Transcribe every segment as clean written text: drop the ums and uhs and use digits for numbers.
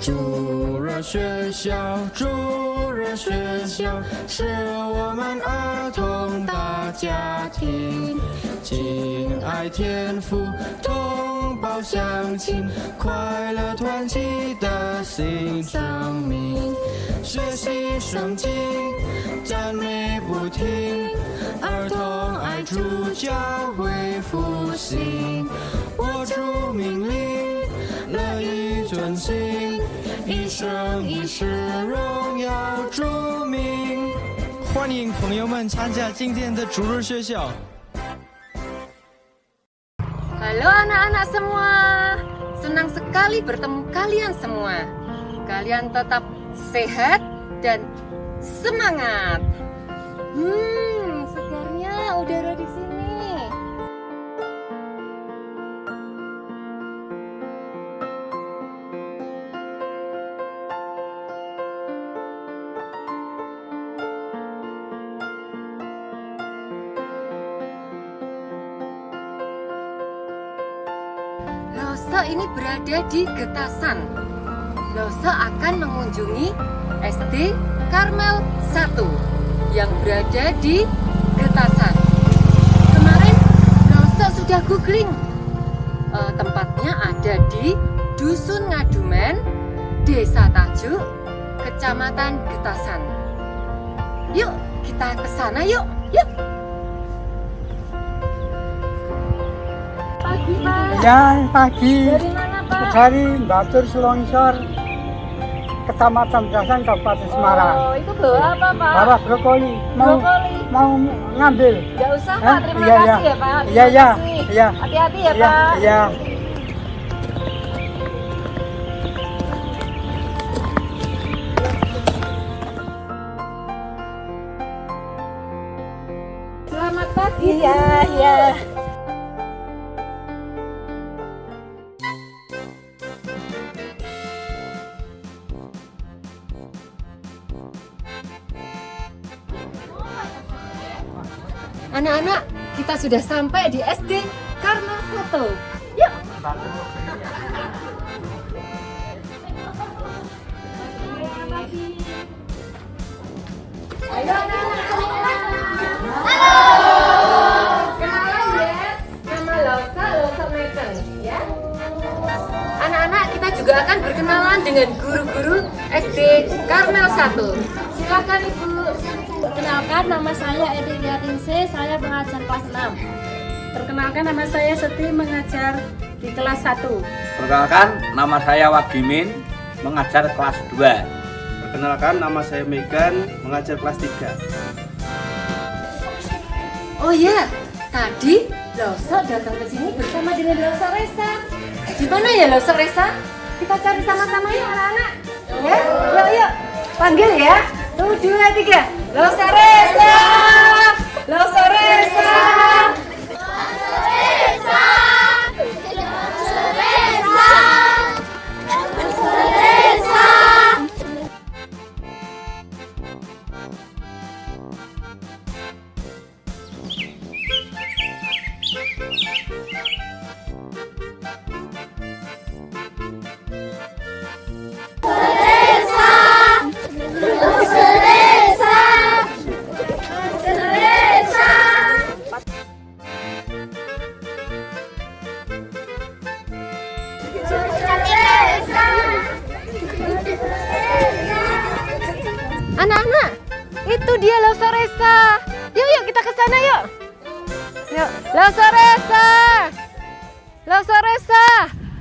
主热学校，主热学校是我们儿童大家庭，敬爱天父，同胞相亲，快乐团结的新生命，学习圣经，赞美不停，儿童爱主，教会复兴，握住命令，乐意遵行，一生一世荣耀主名。欢迎朋友们参加今天的主日学校。Halo anak-anak semua, senang sekali bertemu kalian semua. Kalian tetap sehat dan semangat. Segarnya udara di sini. Loso ini berada di Getasan. Loso akan mengunjungi SD Karmel 1 yang berada di Getasan. Kemarin Loso sudah googling. Tempatnya ada di Dusun Ngadumen, Desa Tajuk, Kecamatan Getasan. Yuk, kita ke sana yuk. Yuk. Pagi, Pak. Ya, pagi. Dari mana, Pak? Dari Batur Selongsor, Kecamatan Getasan, Kabupaten Semarang. Oh, itu bawa apa, Pak? Bawa brokoli. Mau ngambil. Nggak usah, Pak. Terima Iya, kasih iya. ya, Pak. Iya, Terima iya. kasih. Iya. Hati-hati ya, Iya, Pak. iya. Selamat pagi. Iya, iya. Anak-anak, kita sudah sampai di SD Karmel 1. Yuk. Ayo anak-anak semua. Halo. Kenalan ya. Nama Losa Meten ya. Anak-anak, kita juga akan berkenalan dengan guru-guru SD Karmel 1. Silakan Ibu. Perkenalkan, nama saya Edi Diatinse, saya mengajar kelas 6. Perkenalkan, nama saya Seti, mengajar di kelas 1. Perkenalkan, nama saya Wagimin, mengajar kelas 2. Perkenalkan, nama saya Megan, mengajar kelas 3. Oh ya, tadi Loso datang ke sini bersama dengan Loso Resa. Di mana ya Loso Resa? Kita cari sama-sama yuk anak-anak. Ya, yuk. Panggil ya. 1, 2, 3. Loso Resa. Loso Resa. Anak-anak, itu dia Loso Resa. Yuk kita ke sana yuk. Yuk, Loso Resa. Loso Resa.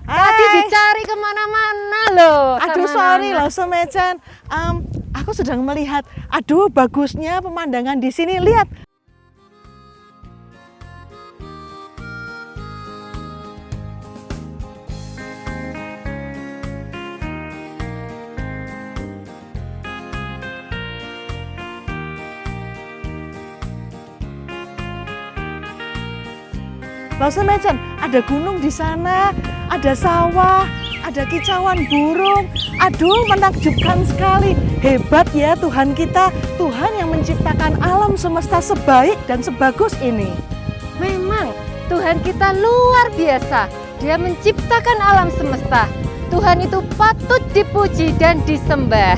Tadi dicari kemana-mana loh. Aduh, sorry Loso Mecan. Aku sedang melihat. Aduh, bagusnya pemandangan di sini. Lihat. Loso Mecan, ada gunung di sana, ada sawah, ada kicauan burung. Aduh, menakjubkan sekali. Hebat ya Tuhan kita, Tuhan yang menciptakan alam semesta sebaik dan sebagus ini. Memang Tuhan kita luar biasa. Dia menciptakan alam semesta. Tuhan itu patut dipuji dan disembah.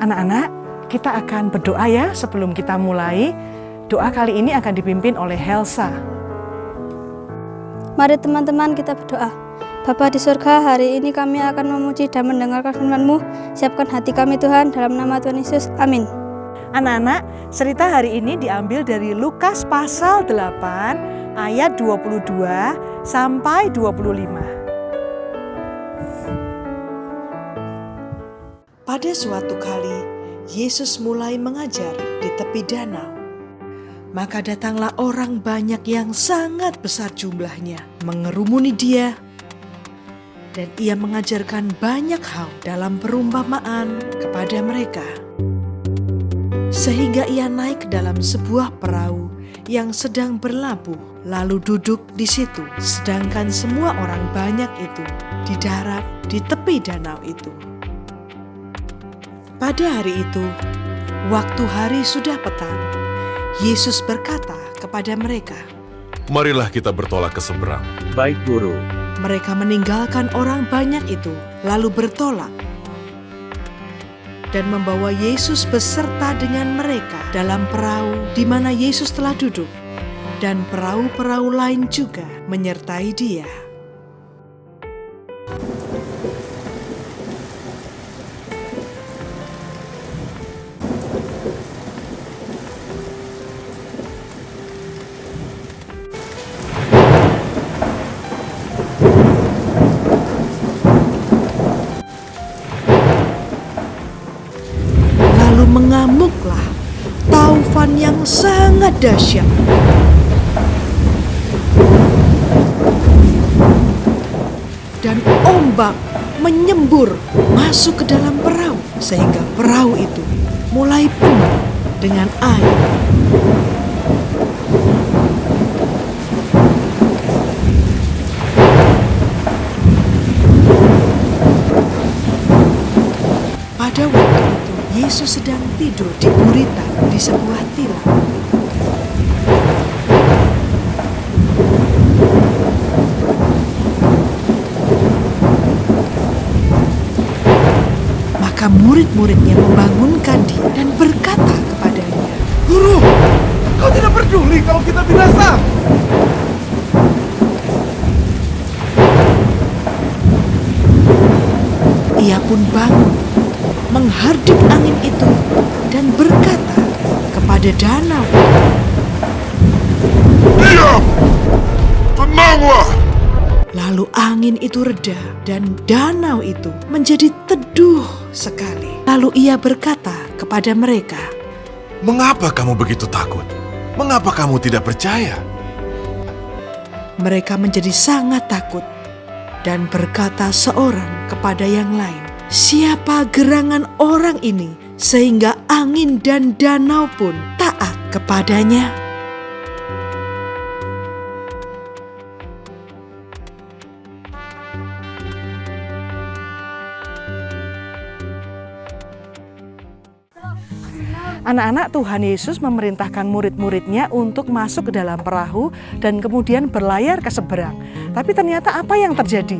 Anak-anak, kita akan berdoa ya sebelum kita mulai. Doa kali ini akan dipimpin oleh Helsa. Mari teman-teman kita berdoa. Bapa di surga, hari ini kami akan memuji dan mendengarkan firman-Mu. Siapkan hati kami Tuhan, dalam nama Tuhan Yesus. Amin. Anak-anak, cerita hari ini diambil dari Lukas pasal 8 ayat 22 sampai 25. Pada suatu kali, Yesus mulai mengajar di tepi danau. Maka datanglah orang banyak yang sangat besar jumlahnya, mengerumuni dia. Dan ia mengajarkan banyak hal dalam perumpamaan kepada mereka. Sehingga ia naik ke dalam sebuah perahu yang sedang berlabuh, lalu duduk di situ. Sedangkan semua orang banyak itu di darat di tepi danau itu. Pada hari itu, waktu hari sudah petang, Yesus berkata kepada mereka, "Marilah kita bertolak ke seberang." Baik, Guru. Mereka meninggalkan orang banyak itu, lalu bertolak dan membawa Yesus beserta dengan mereka dalam perahu di mana Yesus telah duduk, dan perahu-perahu lain juga menyertai dia. Mengamuklah taufan yang sangat dahsyat. Dan ombak menyembur masuk ke dalam perahu sehingga perahu itu mulai penuh dengan air. Pada waktu itu, Yesus sedang tidur di buritan di sebuah tilam. Maka murid-muridnya membangunkan dia dan berkata kepadanya, Guru, kau tidak peduli kalau kita binasa. Ia pun bangun, menghardik angin itu dan berkata kepada danau, Diam! Tenanglah! lalu angin itu reda dan danau itu menjadi teduh sekali. Lalu ia berkata kepada mereka, Mengapa kamu begitu takut? Mengapa kamu tidak percaya? mereka menjadi sangat takut dan berkata seorang kepada yang lain, siapa gerangan orang ini sehingga angin dan danau pun taat kepadanya? Anak-anak, Tuhan Yesus memerintahkan murid-muridnya untuk masuk ke dalam perahu dan kemudian berlayar ke seberang. Tapi ternyata apa yang terjadi?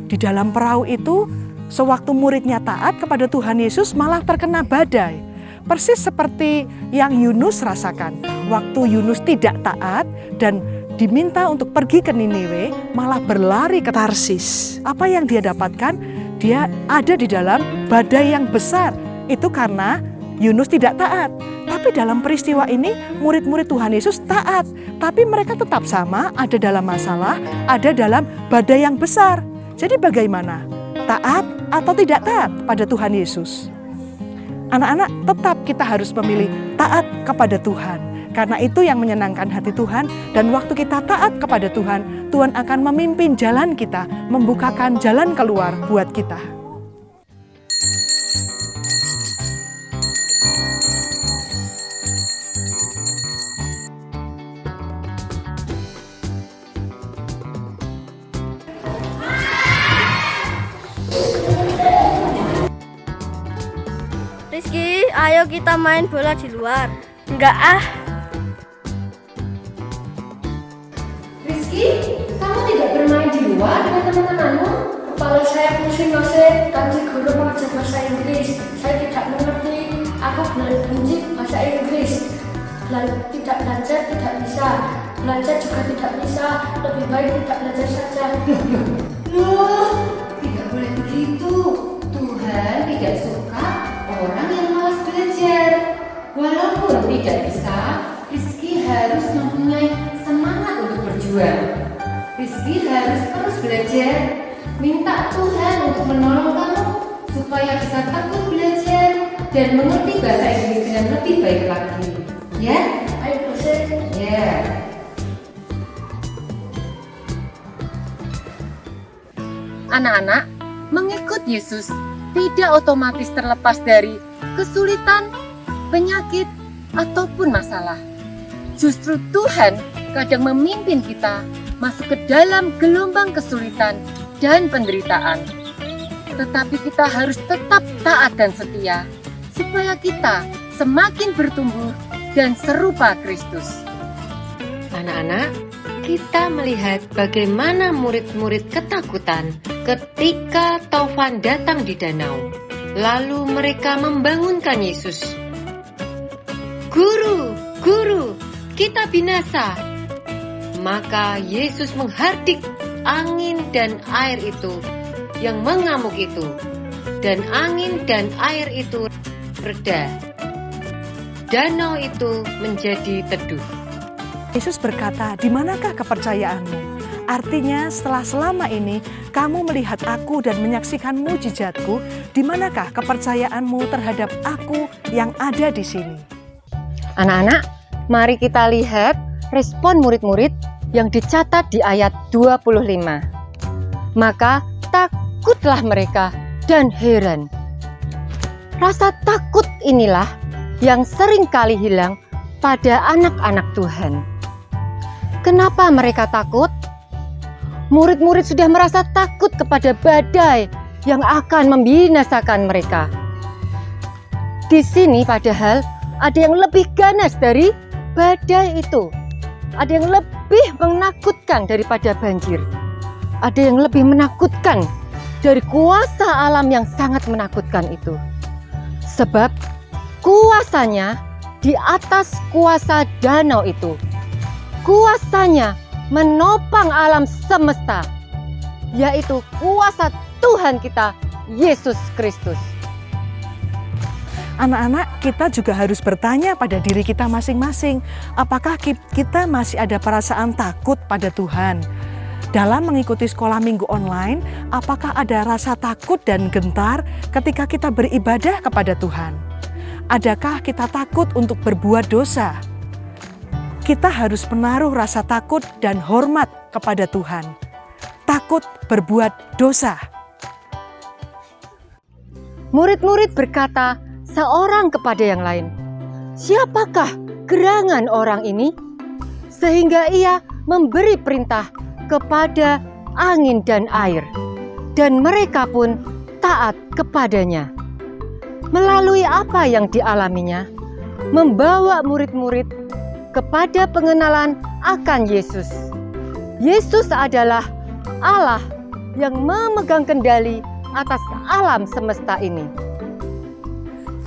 Di dalam perahu itu, sewaktu muridnya taat kepada Tuhan Yesus malah terkena badai. Persis seperti yang Yunus rasakan. Waktu Yunus tidak taat dan diminta untuk pergi ke Niniwe, malah berlari ke Tarsis. Apa yang dia dapatkan? Dia ada di dalam badai yang besar. Itu karena Yunus tidak taat. Tapi dalam peristiwa ini murid-murid Tuhan Yesus taat. Tapi mereka tetap sama, ada dalam masalah, ada dalam badai yang besar. Jadi bagaimana? Taat atau tidak taat pada Tuhan Yesus? Anak-anak, tetap kita harus memilih taat kepada Tuhan. Karena itu yang menyenangkan hati Tuhan. Dan waktu kita taat kepada Tuhan, Tuhan akan memimpin jalan kita, membukakan jalan keluar buat kita. Rizky, ayo kita main bola di luar. Enggak ah. Rizky, kamu tidak bermain di luar dengan teman-temanmu? Kepala saya pusing Nose, tadi guru mengajar bahasa Inggris. Saya tidak mengerti, aku belajar benci bahasa Inggris. Tidak belajar tidak bisa, belajar juga tidak bisa. Lebih baik tidak belajar saja. Loh, tidak boleh begitu. Tuhan tidak suka orang yang malas belajar. Walaupun tidak bisa, Rizky harus mempunyai semangat untuk berjuang. Rizky harus terus belajar. Minta Tuhan untuk menolong kamu supaya bisa takut belajar dan mengerti bahasa Inggris dengan lebih baik lagi. Ya? Ayo dosen. Ya. Anak-anak, mengikut Yesus tidak otomatis terlepas dari kesulitan, penyakit, ataupun masalah. Justru Tuhan kadang memimpin kita masuk ke dalam gelombang kesulitan dan penderitaan. Tetapi kita harus tetap taat dan setia, supaya kita semakin bertumbuh dan serupa Kristus. Anak-anak, kita melihat bagaimana murid-murid ketakutan ketika taufan datang di danau. Lalu mereka membangunkan Yesus. Guru, guru, kita binasa. Maka Yesus menghardik angin dan air itu yang mengamuk itu. Dan angin dan air itu reda. Danau itu menjadi teduh. Yesus berkata, di manakah kepercayaanmu? Artinya setelah selama ini kamu melihat aku dan menyaksikan mujizatku, di manakah kepercayaanmu terhadap aku yang ada di sini? Anak-anak, mari kita lihat respon murid-murid yang dicatat di ayat 25. Maka takutlah mereka dan heran. Rasa takut inilah yang sering kali hilang pada anak-anak Tuhan. Kenapa mereka takut? Murid-murid sudah merasa takut kepada badai yang akan membinasakan mereka. Di sini padahal ada yang lebih ganas dari badai itu. Ada yang lebih menakutkan daripada banjir. Ada yang lebih menakutkan dari kuasa alam yang sangat menakutkan itu. Sebab kuasanya di atas kuasa danau itu. Kuasanya menopang alam semesta, yaitu kuasa Tuhan kita, Yesus Kristus. Anak-anak, kita juga harus bertanya pada diri kita masing-masing, apakah kita masih ada perasaan takut pada Tuhan? Dalam mengikuti sekolah minggu online, apakah ada rasa takut dan gentar ketika kita beribadah kepada Tuhan? Adakah kita takut untuk berbuat dosa? Kita harus menaruh rasa takut dan hormat kepada Tuhan. Takut berbuat dosa. Murid-murid berkata seorang kepada yang lain, "Siapakah gerangan orang ini?" Sehingga ia memberi perintah kepada angin dan air, dan mereka pun taat kepadanya. Melalui apa yang dialaminya, membawa murid-murid kepada pengenalan akan Yesus. Yesus adalah Allah yang memegang kendali atas alam semesta ini.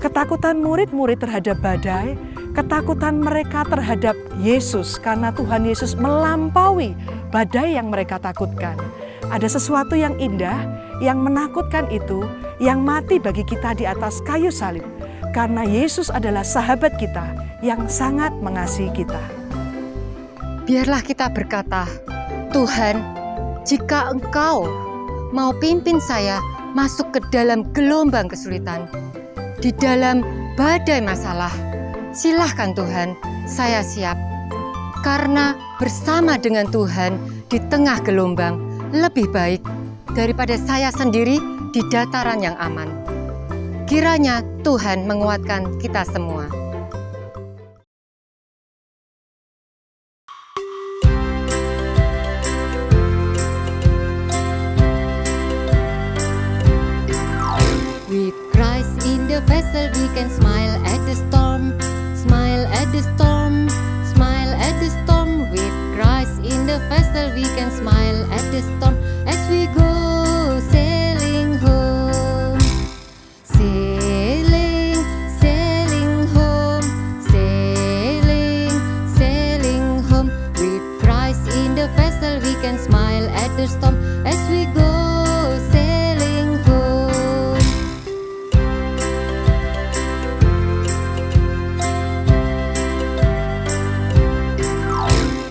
Ketakutan murid-murid terhadap badai, ketakutan mereka terhadap Yesus karena Tuhan Yesus melampaui badai yang mereka takutkan. Ada sesuatu yang indah, yang menakutkan itu, yang mati bagi kita di atas kayu salib. Karena Yesus adalah sahabat kita yang sangat mengasihi kita. Biarlah kita berkata, "Tuhan, jika Engkau mau pimpin saya masuk ke dalam gelombang kesulitan, di dalam badai masalah, silahkan Tuhan, saya siap. Karena bersama dengan Tuhan di tengah gelombang lebih baik daripada saya sendiri di dataran yang aman." Kiranya Tuhan menguatkan kita semua. With Christ in the vessel we can smile at the storm, smile at the storm, smile at the storm. With Christ in the vessel we can smile at the storm as we go sailing home. Sailing, sailing home, sailing, sailing home. With Christ in the vessel we can smile at the storm as we go sailing home.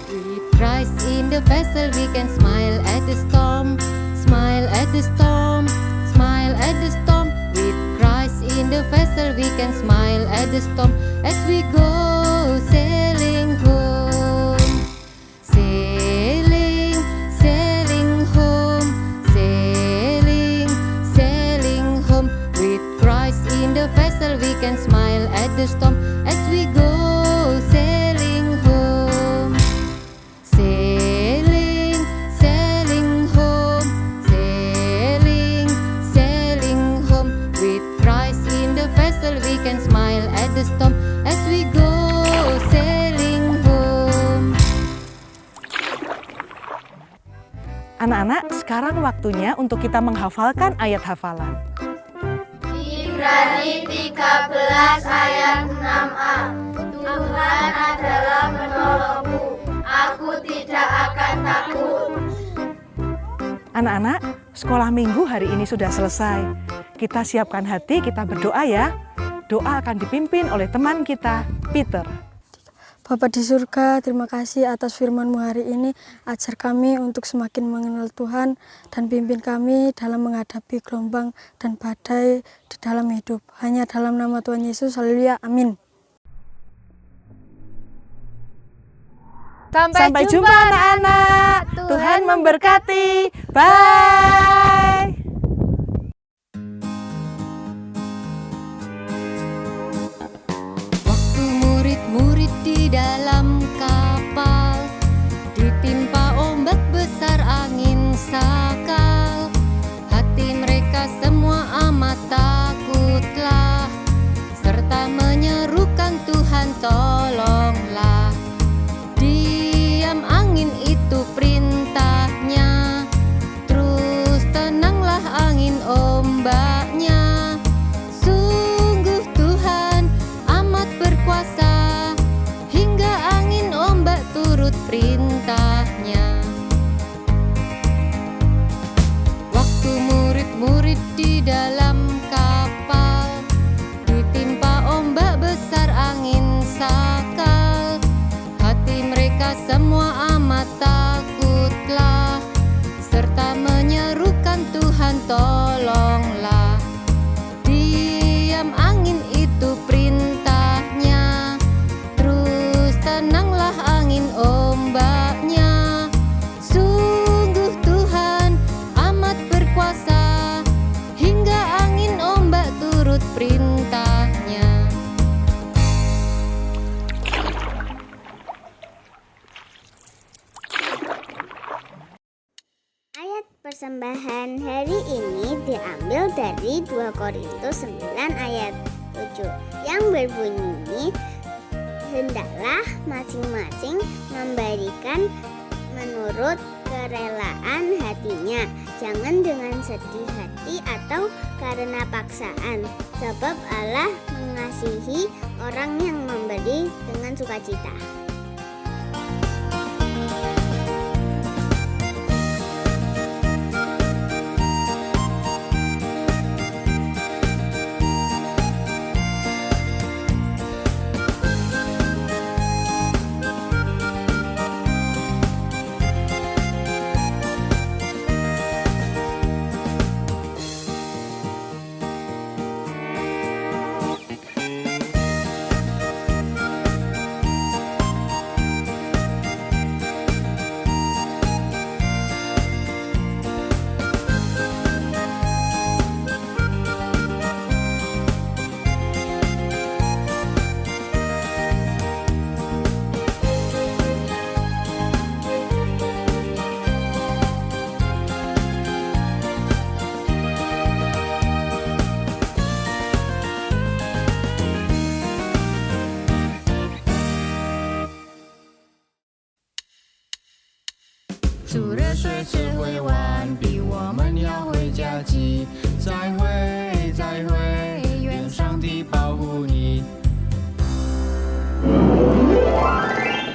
With Christ in the vessel we can smile at the storm, smile at the storm, smile at the storm. With Christ in the vessel we can smile at the storm as we go sailing home. Sailing, sailing home, sailing, sailing home. With Christ in the vessel we can smile at the storm as we go sailing home. Sailing, sailing home, sailing, sailing home. With Christ in the vessel we can smile at the storm as we go sailing home. Anak-anak, sekarang waktunya untuk kita menghafalkan ayat hafalan. Ibrani 13 ayat 6a. Tuhan adalah penolongku, aku tidak akan takut. Anak-anak, sekolah minggu hari ini sudah selesai. Kita siapkan hati, kita berdoa ya. Doa akan dipimpin oleh teman kita, Peter. Bapa di surga, terima kasih atas firman-Mu hari ini. Ajar kami untuk semakin mengenal Tuhan dan pimpin kami dalam menghadapi gelombang dan badai di dalam hidup. Hanya dalam nama Tuhan Yesus, haleluya, amin. Sampai jumpa anak-anak. Tuhan memberkati. Bye. Waktu murid-murid di dalam kapal ditimpa ombak besar, angin sakal, hati mereka semua amat takutlah, serta di dalam kapal, ditimpa ombak besar angin sakal. Hati mereka semua amat takutlah, serta menyerukan Tuhan tolonglah. Diam angin itu perintahnya, terus tenanglah angin ombaknya. Sungguh Tuhan amat berkuasa, hingga angin ombak turut perintahnya. Ayat persembahan hari ini diambil dari 2 Korintus 9 ayat 7 yang berbunyi, hendaklah masing-masing memberikan menurut kerelaan hatinya, jangan dengan sedih hati atau karena paksaan, sebab Allah mengasihi orang yang memberi dengan sukacita.主热水只会完毕，我们要回家记，再会。